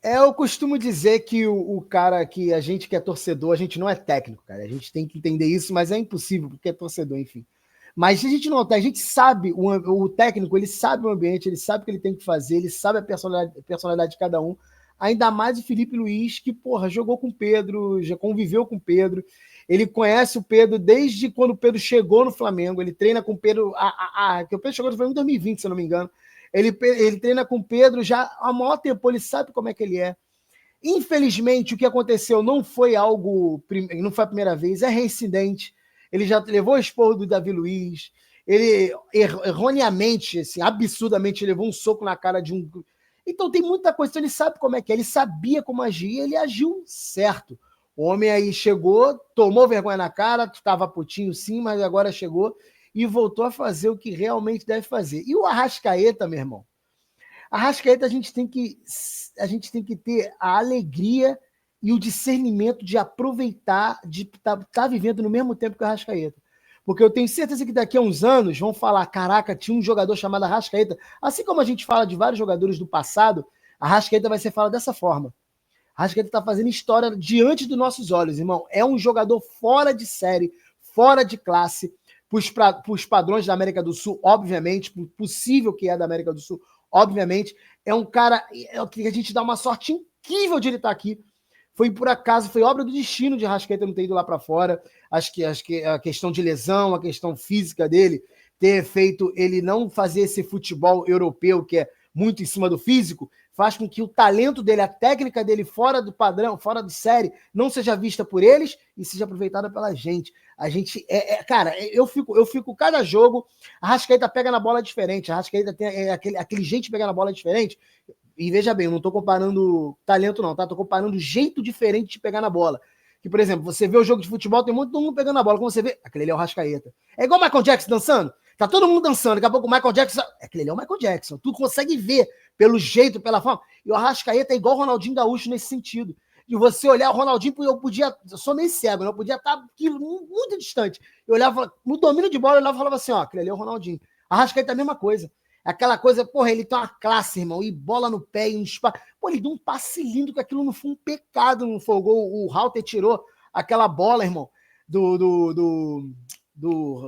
Eu costumo dizer que o cara que a gente que é torcedor, a gente não é técnico, cara. A gente tem que entender isso, mas é impossível, porque é torcedor, enfim. Mas se a gente não, a gente sabe, o técnico, ele sabe o ambiente, ele sabe o que ele tem que fazer, ele sabe a personalidade de cada um. Ainda mais o Felipe Luiz, que, porra, jogou com o Pedro, já conviveu com o Pedro. Ele conhece o Pedro desde quando o Pedro chegou no Flamengo. Ele treina com o Pedro, que o Pedro chegou no Flamengo em 2020, se eu não me engano. Ele treina com o Pedro já há maior tempo, ele sabe como é que ele é. Infelizmente, o que aconteceu não foi algo, não foi a primeira vez, é reincidente. Ele já levou o esporro do Davi Luiz, ele erroneamente, assim, absurdamente, levou um soco na cara de um. Então tem muita coisa, então ele sabe como é que é, ele sabia como agir e ele agiu certo. O homem aí chegou, tomou vergonha na cara, estava putinho sim, mas agora chegou e voltou a fazer o que realmente deve fazer. E o Arrascaeta, meu irmão? A Arrascaeta a gente tem que ter a alegria e o discernimento de aproveitar, de estar vivendo no mesmo tempo que o Arrascaeta. Porque eu tenho certeza que daqui a uns anos vão falar, caraca, tinha um jogador chamado Arrascaeta. Assim como a gente fala de vários jogadores do passado, a Arrascaeta vai ser falada dessa forma. A Arrascaeta está fazendo história diante dos nossos olhos, irmão. É um jogador fora de série, fora de classe, para os padrões da América do Sul, obviamente, possível que é da América do Sul, obviamente. É um cara que a gente dá uma sorte incrível de ele estar aqui. Foi por acaso, foi obra do destino de Arrascaeta não ter ido lá para fora. Acho que a questão de lesão, a questão física dele, ter feito ele não fazer esse futebol europeu que é muito em cima do físico, faz com que o talento dele, a técnica dele fora do padrão, fora de série, não seja vista por eles e seja aproveitada pela gente. A gente, cara, eu fico cada jogo, a Arrascaeta pega na bola diferente, a Arrascaeta tem aquele jeito de pegar na bola diferente. E veja bem, eu não estou comparando talento não, tá? Estou comparando jeito diferente de pegar na bola. Que, por exemplo, você vê o jogo de futebol, tem todo mundo pegando a bola. Como você vê, aquele ali é o Arrascaeta. É igual o Michael Jackson dançando. Tá todo mundo dançando, daqui a pouco o Michael Jackson. Aquele ali é o Michael Jackson. Tu consegue ver pelo jeito, pela forma. E o Arrascaeta é igual o Ronaldinho Gaúcho nesse sentido. De você olhar o Ronaldinho, eu sou meio cego, né? Eu podia estar muito distante. Eu olhava, no domínio de bola, eu olhava e falava assim: ó, aquele ali é o Ronaldinho. Arrascaeta é a mesma coisa. Aquela coisa, porra, ele tem uma classe, irmão, e bola no pé, e um espaço. Pô, ele deu um passe lindo, que aquilo não foi um pecado, não foi o gol. O Halter tirou aquela bola, irmão, do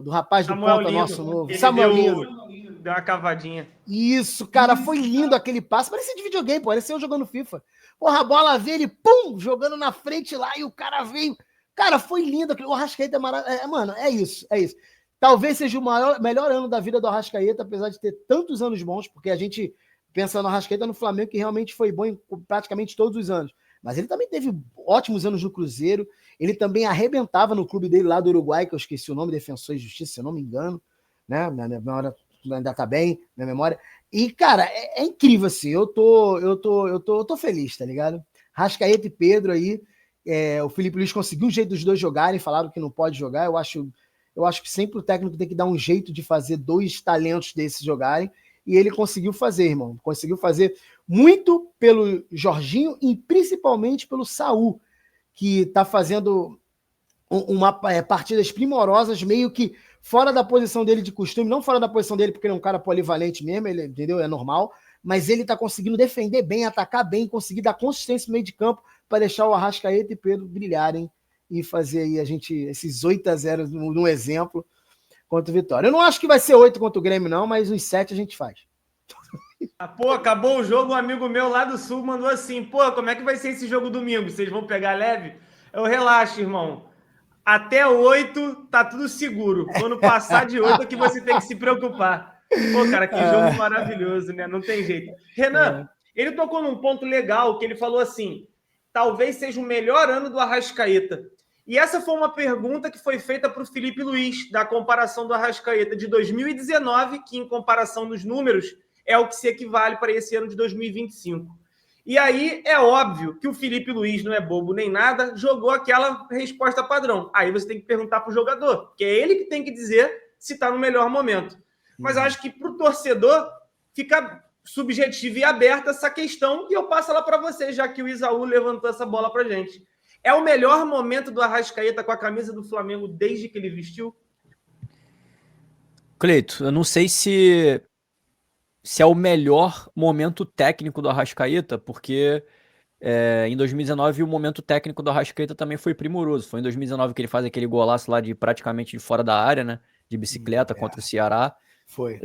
rapaz do Samuel ponta Lindo, nosso novo. ele Samuel Lindo. deu uma cavadinha. Isso, cara, foi lindo aquele passe. Parecia de videogame, pô, parecia eu jogando FIFA. Porra, a bola veio, ele, pum, jogando na frente lá, e o cara veio. Cara, foi lindo. O Arrascaeta é maravilhoso. Mano, é isso, é isso. Talvez seja o melhor ano da vida do Arrascaeta, apesar de ter tantos anos bons, porque a gente pensa no Arrascaeta no Flamengo, que realmente foi bom em praticamente todos os anos. Mas ele também teve ótimos anos no Cruzeiro. Ele também arrebentava no clube dele lá do Uruguai, que eu esqueci o nome, Defensor e Justiça, se eu não me engano. Né? Minha memória ainda tá bem, minha memória. E, cara, é incrível, assim. Eu tô feliz, tá ligado? Arrascaeta e Pedro aí. O Felipe Luiz conseguiu um jeito dos dois jogarem, falaram que não pode jogar. Eu acho que sempre o técnico tem que dar um jeito de fazer dois talentos desses jogarem. E ele conseguiu fazer, irmão. Conseguiu fazer muito pelo Jorginho e principalmente pelo Saul, que está fazendo partidas primorosas, meio que fora da posição dele de costume, não fora da posição dele porque ele é um cara polivalente mesmo, ele, entendeu? É normal, mas ele está conseguindo defender bem, atacar bem, conseguir dar consistência no meio de campo para deixar o Arrascaeta e Pedro brilharem e fazer aí esses 8-0 no exemplo contra o Vitória. Eu não acho que vai ser 8 contra o Grêmio, não, mas uns 7 a gente faz. Pô, acabou o jogo, um amigo meu lá do Sul mandou assim, pô, como é que vai ser esse jogo domingo? Vocês vão pegar leve? Eu relaxo, irmão. Até 8 tá tudo seguro. Quando passar de 8 é que você tem que se preocupar. Pô, cara, que jogo maravilhoso, né? Não tem jeito. Renan, ele tocou num ponto legal que ele falou assim, talvez seja o melhor ano do Arrascaeta. E essa foi uma pergunta que foi feita para o Felipe Luiz, da comparação do Arrascaeta de 2019, que em comparação dos números é o que se equivale para esse ano de 2025. E aí é óbvio que o Felipe Luiz não é bobo nem nada, jogou aquela resposta padrão. Aí você tem que perguntar para o jogador, que é ele que tem que dizer se está no melhor momento. Mas eu acho que para o torcedor fica subjetiva e aberta essa questão, e eu passo ela para você, já que o Isaú levantou essa bola para gente. É o melhor momento do Arrascaeta com a camisa do Flamengo desde que ele vestiu? Cleito, eu não sei se é o melhor momento técnico do Arrascaeta, porque Em 2019, o momento técnico do Arrascaeta também foi primoroso. Foi em 2019 que ele faz aquele golaço lá de praticamente de fora da área, né? De bicicleta contra o Ceará. Foi.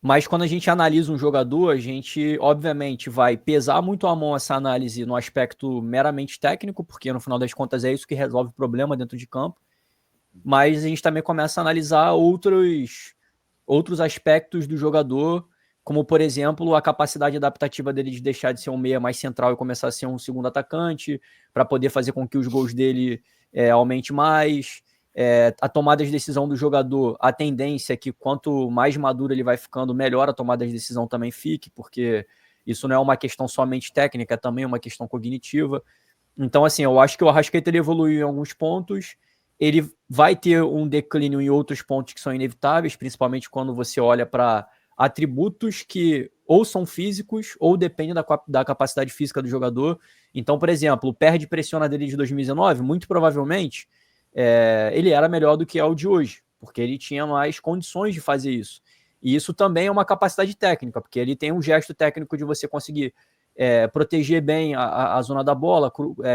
Mas quando a gente analisa um jogador, a gente, obviamente, vai pesar muito a mão essa análise no aspecto meramente técnico, porque no final das contas é isso que resolve o problema dentro de campo. Mas a gente também começa a analisar outros aspectos do jogador, como, por exemplo, a capacidade adaptativa dele de deixar de ser um meia mais central e começar a ser um segundo atacante, para poder fazer com que os gols dele aumente mais. A tomada de decisão do jogador, a tendência é que quanto mais maduro ele vai ficando, melhor a tomada de decisão também fique, porque isso não é uma questão somente técnica, é também uma questão cognitiva. Então, assim, eu acho que o Arrascaeta ele evoluiu em alguns pontos, ele vai ter um declínio em outros pontos que são inevitáveis, principalmente quando você olha para atributos que ou são físicos ou dependem da capacidade física do jogador. Então, por exemplo, o perde pressiona dele de 2019, muito provavelmente ele era melhor do que é o de hoje, porque ele tinha mais condições de fazer isso. E isso também é uma capacidade técnica, porque ele tem um gesto técnico de você conseguir proteger bem a zona da bola,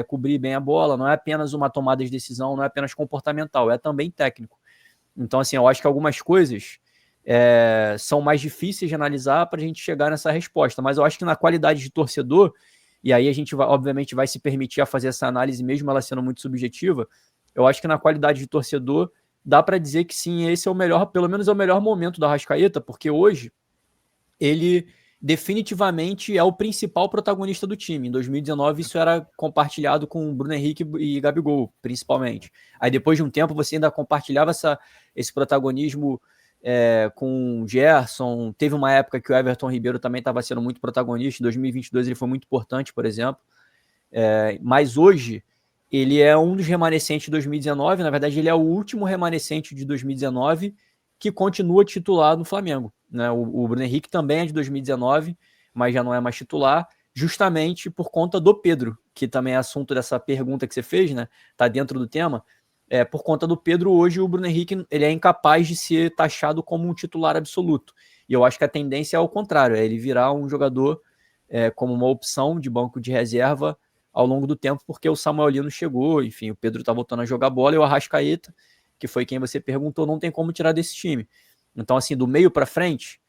cobrir bem a bola, não é apenas uma tomada de decisão, não é apenas comportamental, é também técnico. Então, assim, eu acho que algumas coisas são mais difíceis de analisar para a gente chegar nessa resposta, mas eu acho que na qualidade de torcedor, e aí a gente obviamente vai se permitir a fazer essa análise, mesmo ela sendo muito subjetiva, eu acho que na qualidade de torcedor dá para dizer que sim, esse é o melhor, pelo menos é o melhor momento do Arrascaeta, porque hoje ele definitivamente é o principal protagonista do time. Em 2019 isso era compartilhado com Bruno Henrique e Gabigol, principalmente. Aí depois de um tempo você ainda compartilhava esse protagonismo com Gerson. Teve uma época que o Everton Ribeiro também estava sendo muito protagonista. Em 2022 ele foi muito importante, por exemplo. Mas hoje ele é um dos remanescentes de 2019. Na verdade, ele é o último remanescente de 2019 que continua titular no Flamengo, né? O Bruno Henrique também é de 2019, mas já não é mais titular, justamente por conta do Pedro, que também é assunto dessa pergunta que você fez, né? Tá dentro do tema. Por conta do Pedro, hoje o Bruno Henrique ele é incapaz de ser taxado como um titular absoluto. E eu acho que a tendência é ao contrário, é ele virar um jogador como uma opção de banco de reserva ao longo do tempo, porque o Samuel Lino chegou, enfim, o Pedro tá voltando a jogar bola e o Arrascaeta, que foi quem você perguntou, não tem como tirar desse time. Então, assim, do meio para frente,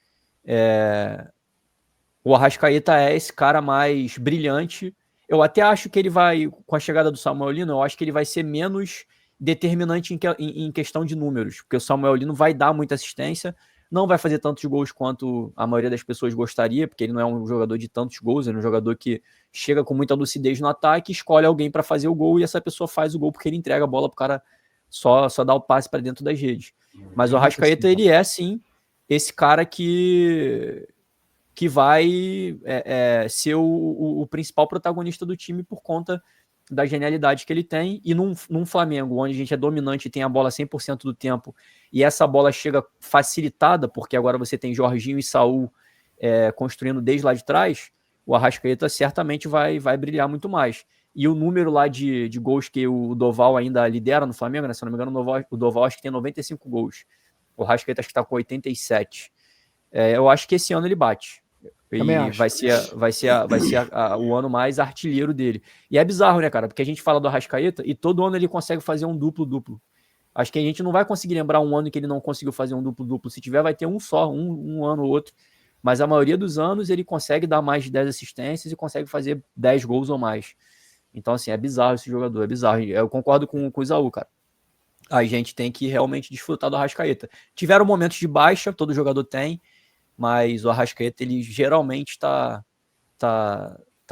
o Arrascaeta é esse cara mais brilhante. Eu até acho que ele vai, com a chegada do Samuel Lino, eu acho que ele vai ser menos determinante em questão de números, porque o Samuel Lino vai dar muita assistência, não vai fazer tantos gols quanto a maioria das pessoas gostaria, porque ele não é um jogador de tantos gols, ele é um jogador que chega com muita lucidez no ataque, escolhe alguém para fazer o gol e essa pessoa faz o gol porque ele entrega a bola para o cara só dar o passe para dentro das redes. Mas o Arrascaeta, ele é sim esse cara que vai ser o principal protagonista do time por conta da genialidade que ele tem, e num Flamengo onde a gente é dominante e tem a bola 100% do tempo, e essa bola chega facilitada, porque agora você tem Jorginho e Saúl construindo desde lá de trás, o Arrascaeta certamente vai brilhar muito mais. E o número lá de gols que o Doval ainda lidera no Flamengo, né? Se não me engano, o Doval acho que tem 95 gols. O Arrascaeta acho que está com 87. Eu acho que esse ano ele bate. E vai ser o ano mais artilheiro dele. E é bizarro, né, cara? Porque a gente fala do Arrascaeta e todo ano ele consegue fazer um duplo-duplo. Acho que a gente não vai conseguir lembrar um ano que ele não conseguiu fazer um duplo-duplo. Se tiver, vai ter um só, um ano ou outro. Mas a maioria dos anos ele consegue dar mais de 10 assistências e consegue fazer 10 gols ou mais. Então, assim, é bizarro esse jogador, é bizarro. Eu concordo com o Isaú, cara. A gente tem que realmente desfrutar do Arrascaeta. Tiveram momentos de baixa, todo jogador tem, mas o Arrascaeta, ele geralmente tá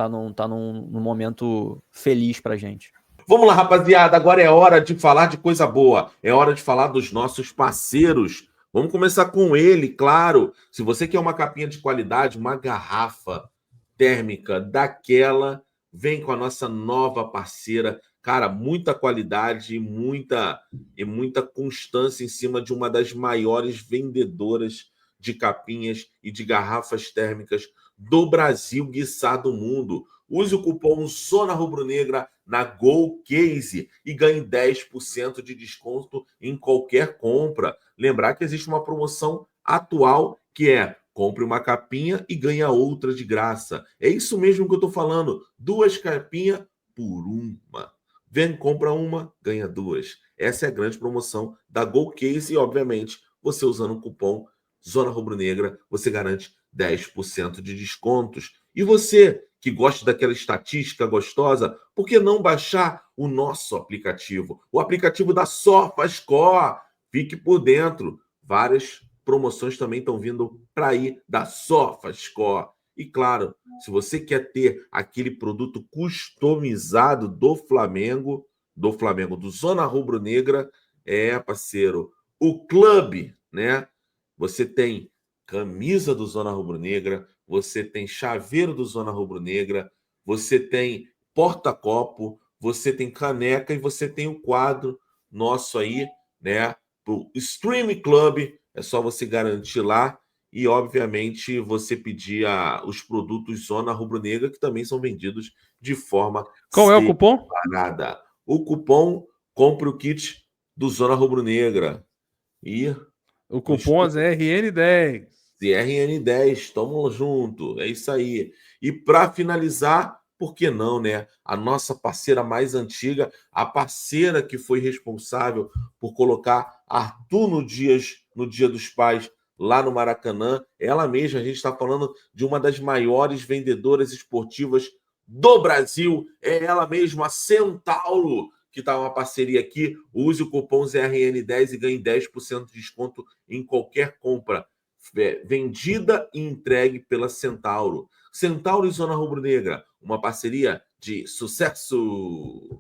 num momento feliz pra gente. Vamos lá, rapaziada, agora é hora de falar de coisa boa, é hora de falar dos nossos parceiros. Vamos começar com ele, claro. Se você quer uma capinha de qualidade, uma garrafa térmica daquela, vem com a nossa nova parceira. Cara, muita qualidade e muita constância em cima de uma das maiores vendedoras de capinhas e de garrafas térmicas do Brasil, quiçá do mundo. Use o cupom Zona Rubro-Negra na GoCase e ganhe 10% de desconto em qualquer compra. Lembrar que existe uma promoção atual que é compre uma capinha e ganha outra de graça. É isso mesmo que eu estou falando. 2 capinhas por uma. Vem, compra uma, ganha 2. Essa é a grande promoção da GoCase e, obviamente, você usando o cupom Zona Rubro-Negra, você garante 10% de descontos. E você que gosta daquela estatística gostosa, por que não baixar o nosso aplicativo? O aplicativo da SofaScore. Fique por dentro. Várias promoções também estão vindo para aí da SofaScore. E claro, se você quer ter aquele produto customizado do Flamengo, do Zona Rubro-Negra, parceiro, o Clube, né? Você tem camisa do Zona Rubro-Negra, você tem chaveiro do Zona Rubro-Negra, você tem porta-copo, você tem caneca e você tem o quadro nosso aí, né? Pro Stream Club, é só você garantir lá e, obviamente, você pedir os produtos Zona Rubro-Negra, que também são vendidos de forma Qual é o cupom? separada. O cupom compre o kit do Zona Rubro-Negra. E O cupom é ZRN10. ZRN10, tamo junto, é isso aí. E para finalizar, por que não, né? A nossa parceira mais antiga, a parceira que foi responsável por colocar Arthur no Dia dos Pais lá no Maracanã, ela mesma, a gente está falando de uma das maiores vendedoras esportivas do Brasil, é ela mesma, a Centauro, que está uma parceria aqui. Use o cupom ZRN10 e ganhe 10% de desconto em qualquer compra vendida e entregue pela Centauro. Centauro e Zona Rubro-Negra, uma parceria de sucesso!